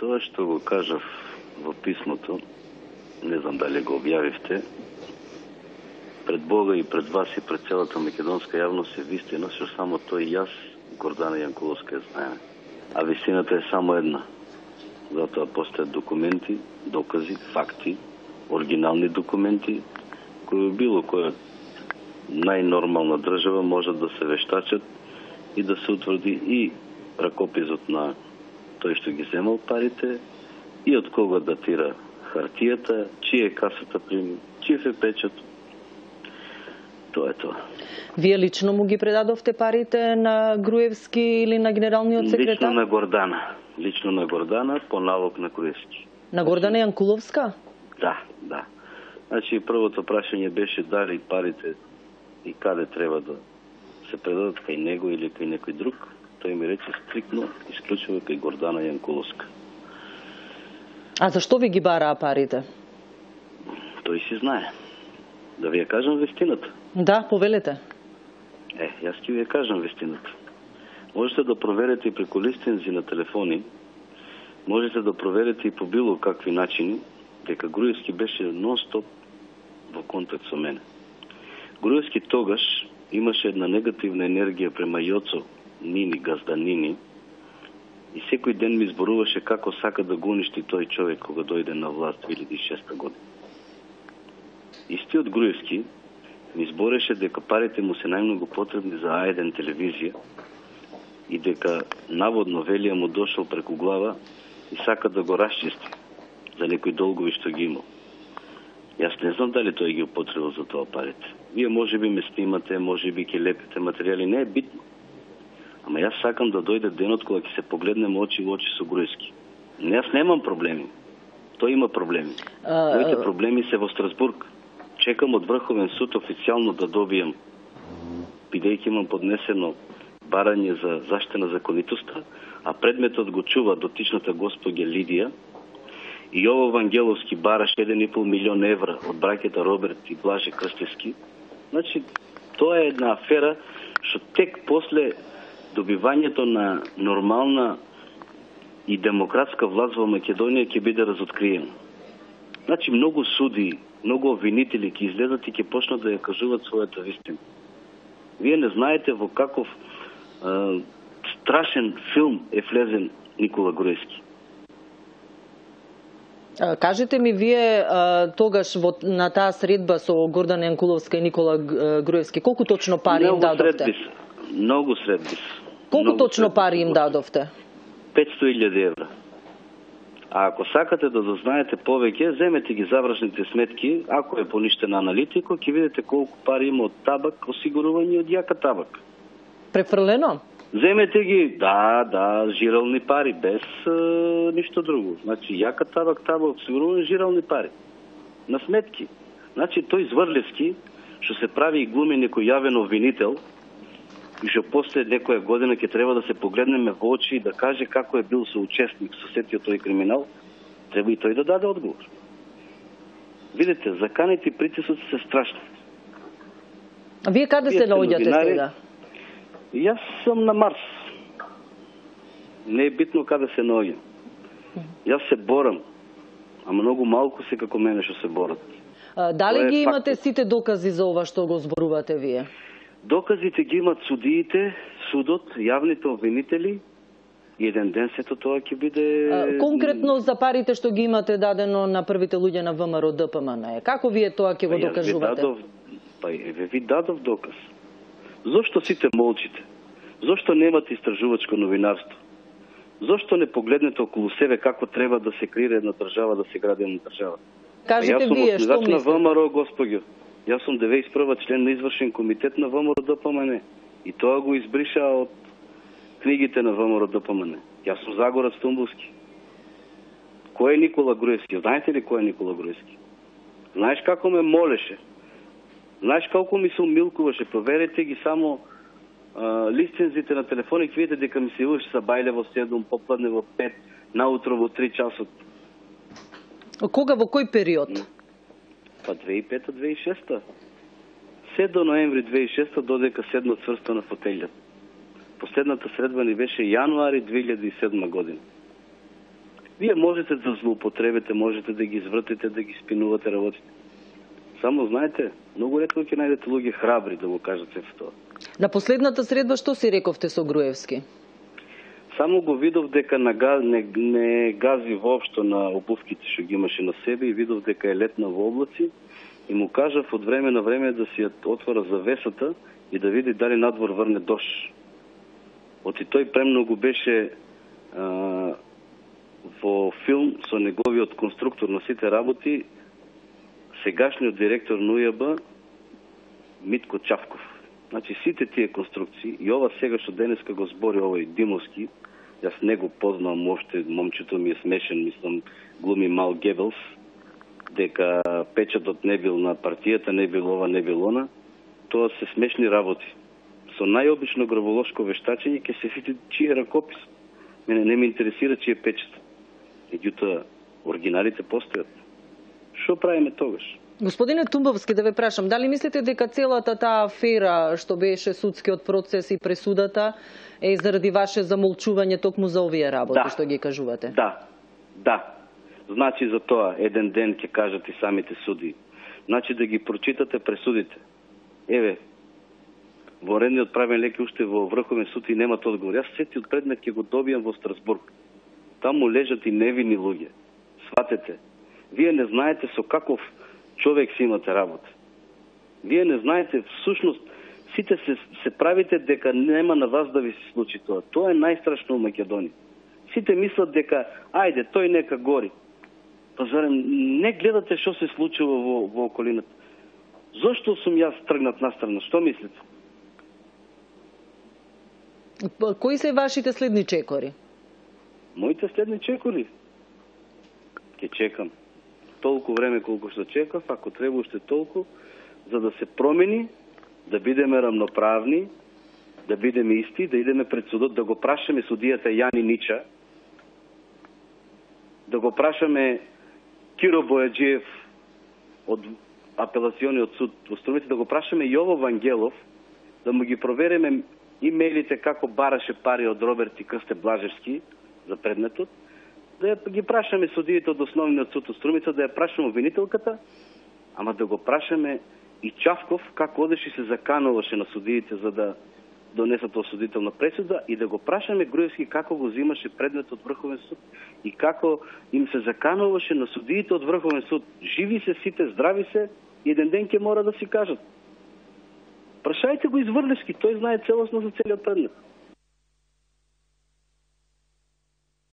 Тоа што го кажав во писмото, не знам дали го објавивте, пред Бога и пред вас и пред целата македонска јавност е вистина, што само тој и јас, Гордана Јанкуловска, ја знаеме. А вистината е само една. Затоа постојат документи, докази, факти, оригинални документи, кои било која најнормална држава можат да се вештачат и да се утврди и ракописот на тој што ги земал парите и од кога датира хартијата, чија е касата прими, чиј е печат. Тоа е тоа. Вие лично му ги предадовте парите на Груевски или на генералниот секретар? Лично на Гордана. Лично на Гордана по налог на Груевски. На Гордана Јанкуловска? Да, да. Значи, првото прашање беше дали парите и каде треба да се предадат, кај него или кај некој друг. Тој ми рече стрикно, исклучиво кај Гордана Јанкуловска. А зашто ви ги бараа парите? Тој си знае. Да ви ја кажам вистината. Да, повелете. Јас ќе ви ја кажам вистината. Можете да проверите и преку листинзи на телефони, можете да проверите и по било какви начини, дека Груевски беше нон-стоп во контакт со мене. Груевски тогаш имаше една негативна енергија према Јоцо Нини, газданини, и секој ден ми зборуваше како сака да го уништи тој човек кога дојде на власт 2006 година. Истиот Груевски ми збореше дека парите му се најмногу потребни за А1 телевизија и дека наводно Велија му дошол преку глава и сака да го расчисти за некои долгови што ги имал. Јас не знам дали тој ги употребил за тоа парите. Вие може би ме снимате, може би ќе лепите материјали, не е битно. Ама јас сакам да дојде денот кога ќе се погледнеме очи во очи со Груевски. Јас немам проблеми. Тој има проблеми. Моите проблеми се во Страсбург. Чекам од Врховен суд официјално да добијам, бидејќи имам поднесено барање за заштита на законитоста, а предметот го чува дотичната господја Лидија, и Јово Вангеловски бараш 1,5 милион евра од браќата Роберт и Блаже Крстевски. Значи, тоа е една афера што тек после добивањето на нормална и демократска власт во Македонија ќе биде разоткриена. Значи, многу суди, многу обвинители ќе излезат и ќе почнат да ја кажуваат својата вистина. Вие не знаете во каков страшен филм е влезен Никола Груевски. Кажете ми, вие тогаш на таа средба со Гордана Јанкуловска и Никола Груевски, колку точно пари им дадовте? Многу средби. Колку точно пари им дадовте? 500.000 евра. А ако сакате да дознаете повеќе, земете ги завршните сметки, ако е поништена аналитика, ќе видите колку пари има од табак, осигурување од јака табак. Префрлено? Земете ги, да, жирални пари, без ништо друго. Значи, јака табак, осигурување жирални пари. На сметки. Значи, тој Зврлевски, што се прави и глуми некој јавен обвинител, и што после некоја година ќе треба да се погледнеме во очи и да каже како е бил соучесник со сетиот тој криминал, треба и тој да даде одговор. Видите, заканите и притисоци се страшни. А вие каде се наоѓате сега? Јас сум на Марс. Не е битно каде се наоѓам. Јас се борам, а многу малку се како мене што се борат. Дали ги имате сите докази за ова што го зборувате вие? Доказите ги имат судиите, судот, јавните обвинители и еден ден сето тоа ќе биде... Конкретно за парите што ги имате дадено на првите луѓе на ВМРО ДПМН, како вие тоа ќе го докажувате? Ви дадов доказ. Зошто сите молчите? Зошто немате истражувачко новинарство? Зошто не погледнете околу себе како треба да се креира една држава, да се гради една држава? Кажете вие, што мислите? Јас сум на ВМРО, господјо. Јас сум 91 член на извршен комитет на ВМРО ДПМН. И тоа го избриша од книгите на ВМРО ДПМН. Јас сум Загорец Тумбовски. Кој е Никола Груевски? Знаете ли кој е Никола Груевски? Знаеш како ме молеше? Знаеш колку ми се умилкуваше? Проверете ги само листензите на телефони, ќе видите дека ми се јавуваше са бајле во 7, попладне во 5, наутро во 3 часот. Кога, во кој период? Па 2005-2006. Се до ноември 2006 додека седна цврсто на фотелјата. Последната средба ни беше јануари 2007 година. Вие можете да злоупотребите, можете да ги извратите, да ги спинувате работите. Само знаете, многу ретко ќе најдете луѓе храбри да го кажат се тоа. На последната средба што си рековте со Груевски? Само го видов дека не гази воопшто на обувките што ги имаше на себе и видов дека е летна во облаци и му кажав од време на време да си ја отвора завесата и да види дали надвор врне дош. Оти тој премногу беше во филм со неговиот конструктор на сите работи, сегашниот директор на УЈБ Митко Чавков. Значи сите тие конструкции и ова сега што денеска го збори овој Димовски, јас не го познавам уште, момчето ми е смешен, мислам глуми Мал Гебелс, дека печатот не бил на партијата, не бил ова, не бил она, тоа се смешни работи. Со најобично граволошко вештачење ќе се види чие ракопис. Мене не ме интересира чие печат. Меѓутоа, оригиналите постојат. Што правиме тогаш? Господине Тумбовски, да ве прашам, дали мислите дека целата таа афера што беше судскиот процес и пресудата е заради ваше замолчување токму за овие работи што ги кажувате? Да. Значи за тоа еден ден ќе кажат и самите суди. Значи да ги прочитате пресудите. Еве, во редниот правен лек уште во Врховен суд и немат одговор. Јас сетиот предмет ќе го добијам во Страсбург. Таму лежат и невини луѓе. Сватете. Вие не знаете со каков човек си имате работа. Вие не знаете, всушност, сите се правите дека нема на вас да ви се случи тоа. Тоа е најстрашно во Македонија. Сите мислат дека, ајде, тој нека гори. Па зарем не гледате што се случува во околината? Зошто сум јас тргнат настрана? Што мислите? Кои се вашите следни чекори? Моите следни чекори? Ќе чекам. Толку време колку што чекав, ако треба уште толку, за да се промени, да бидеме рамноправни, да бидеме исти, да идеме пред судот, да го прашаме судијата Јани Нича, да го прашаме Киро Бојаджиев од апелациониот суд во Струмица, да го прашаме Јово Вангелов, да му ги провериме имейлите како бараше пари од Роберт и Крсте Блажевски за предметот, да ги прашаме судиите од Основниот суд од Струмица, да ја прашаме обвинителката, ама да го прашаме и Чавков како одеше и се закануваше на судиите за да донесат осудителна пресуда и да го прашаме Груевски како го взимаше предмет од Врховен суд и како им се закануваше на судиите од Врховен суд. Живи се сите, здрави се, еден ден ќе мора да си кажат. Прашајте го Изврлевски, тој знае целосно за целиот предмет.